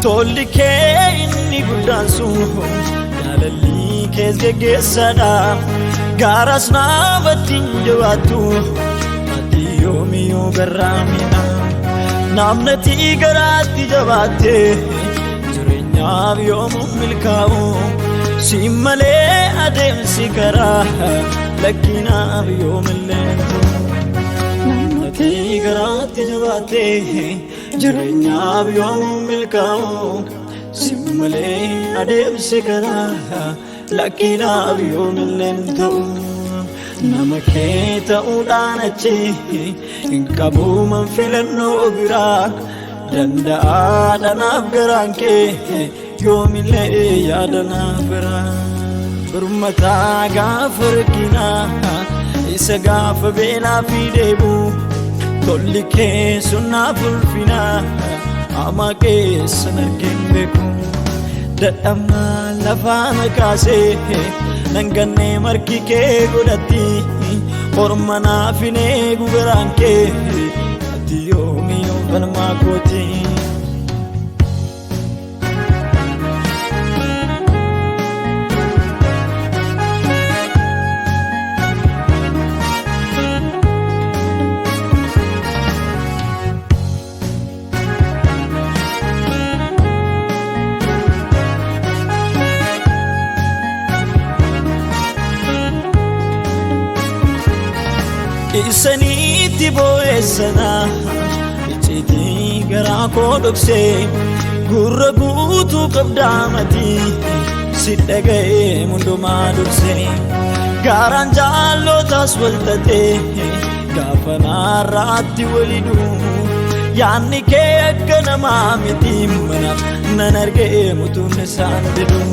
tolli kee inni guddaan sun jaalalli kees geggeessadha gaaras naabattiin jabaattu ati yoomiyyuu garraamina naamnatii garaatti jabaatte jireenyaaf yoomuu milkaa'u siin malee adeemsi karaa lakkinaaf yoomillee naamnatii garaatti jabaatte jireenyaaf yoomuu milkaa'u siin malee adeemsi karaa lakkinaaf yoomillee ta'u nama kee ta'uudhaan achi hin qabu man filannoo biraa danda'aadha naaf garaan kee yoomillee yaada naaf biraa birmataa gaafa rakkinaa isa gaafa beelaa fi dheebuu tolli kee sun naaf ulfinaa hamaa keessan argeen beeku dadhabnaa lafaa na kaasee nangannee marki kee godhatti orma naaf hin eegu garaan kee ati yoomiyyuu falmaa kooti isaniitti boo'eessana icciitii garaa koo dhoksee gurra guutuu qabdaamatii si dhaga'ee hundumaa dursee gaaraan jaallootaas waltatee gaafa naarraatti waliduu yaanni kee akka namaa miti manaaf nan argee mutuun isaan diduu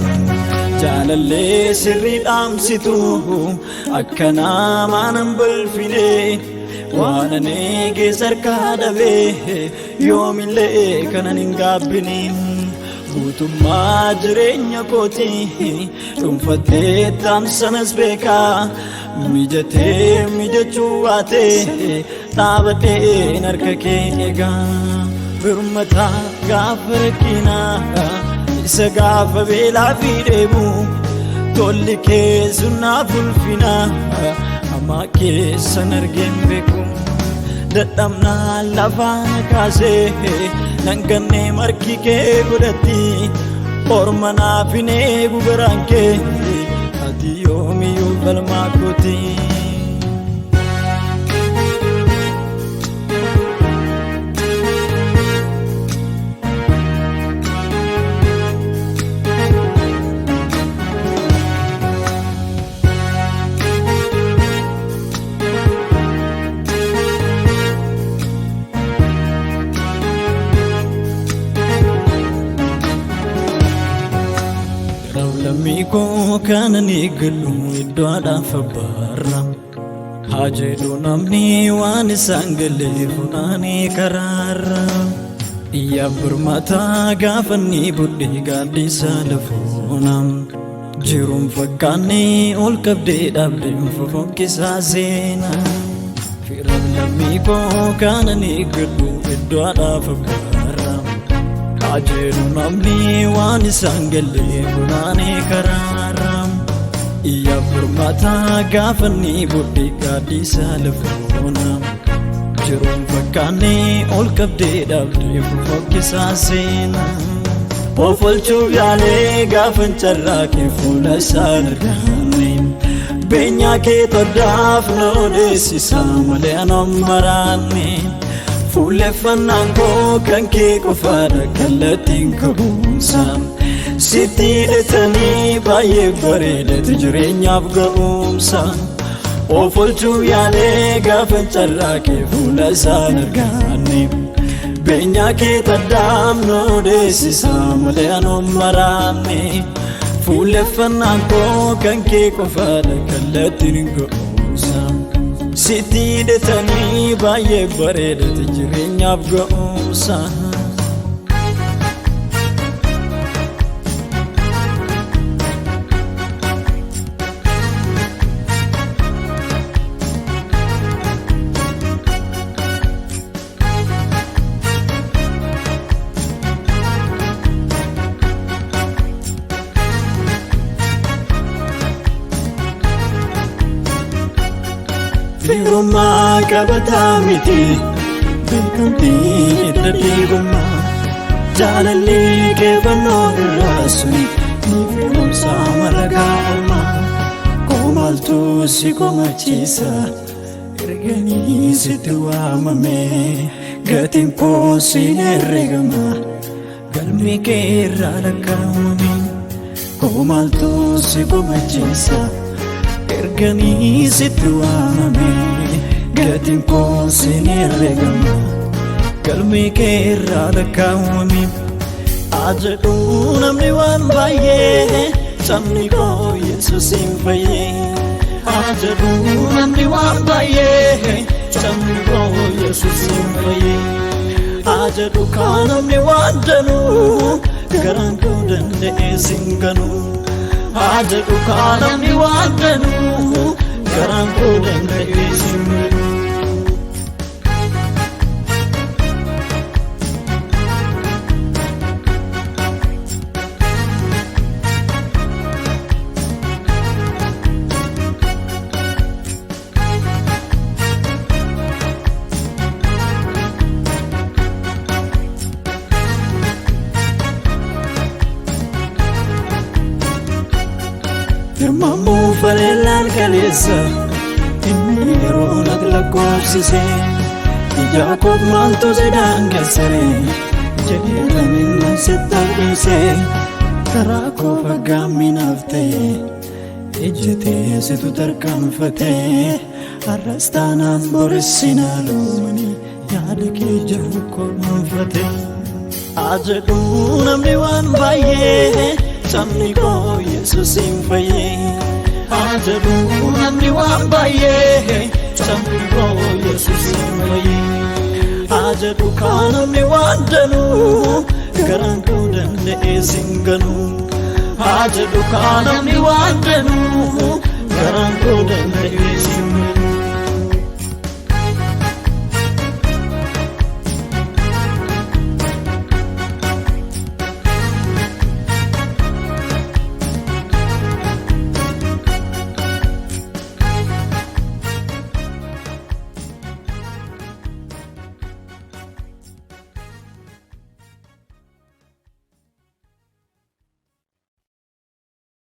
jaalallee sirrii dhaamsitu akka namaa nan balfine waan ani eegees harkaa dhabee yoomillee kanan hin gaabbine guutummaa jireenya kootii dhuunfattee taamsanas beekaa mijatee mijachuu baatee dhaabadheen harka kee eegaa birmataa gaafa rakkinaa isa gaafa beelaa fi dheebuu tolli kee sun naaf ulfinaa hamaa keessan argeen beeku dadhabnaa lafaa na kaasee nangannee marki kee godhatti orma naaf hin eegu garaan kee ati yoomiyyuu falmaa kooti Miko kanani gelu idwada fabarra hajedu namni wani sangale funani karara iya burmata gafani budde gadi salafonam jirum fakani ol kabde dabde fofokisa zena firabla miko kanani gelu idwada fabarra ajeru namni wani sangale funani kararam iya burmata gafani budde gadi salafonam jirum fakani ol kabde dabde fofokisa zena Pofalchu yaale gafan charra ke fula sargani benya ke todaf no desisa male anomarani fule fanango kanke ko fara kalatin kabumsam siti etani baye barede tujrenya afgumsa Pofalchu yaale gafan charra ke fula sargani benya ke tadam no desisa male anomarani fule fanango kanke ko fara kalatin kabumsam siti etani baye barede tujrenya afgumsa Nifirummaa qabataa miti beekamtii dadhiigummaa jaalalli keeffannoo irraa suni nifirumsaa malagaa ormaa komaaltu si komachiisa erganii sitti waamame gatiin koo siin herregama galmi kee irraa lakkaa'ame komaaltu si komachiisa erganii sitti waamame gatiin koo siin herregama galmi kee irraa lakkaa'ame ajedhu namni waan baay'ee sabni koo Yesuusin fayyee ajedhu namni waan baay'ee sabni koo Yesuusin fayyee ajedhu kaan namni waan danuu garaan koo danda'ee sin ganuu ajedhu kaan namni waan danuu garaan koo danda'ee sin ganuu. Firmamuu faleelaan kaleessa inni yeroo natti lakkoofsise ijaa koot maaltu si daangeessere jedhee laminaan sitti argise karaa koo faggaaminaaf ta'e ejjetee situ tarkaanfate har'as taanaan borissinaa loomanii yaada kee jiru kolmanfate ajedhu namni waan baay'ee sabni koo Yesuusin fayyee ajedhu namni waan baay'ee sabni koo Yesuusin fayyee ajedhu kaan namni waan danuu garaan koo danda'ee sin ganuu ajedhu kaan namni waan danuu garaan koo danda'ee sin ganuu.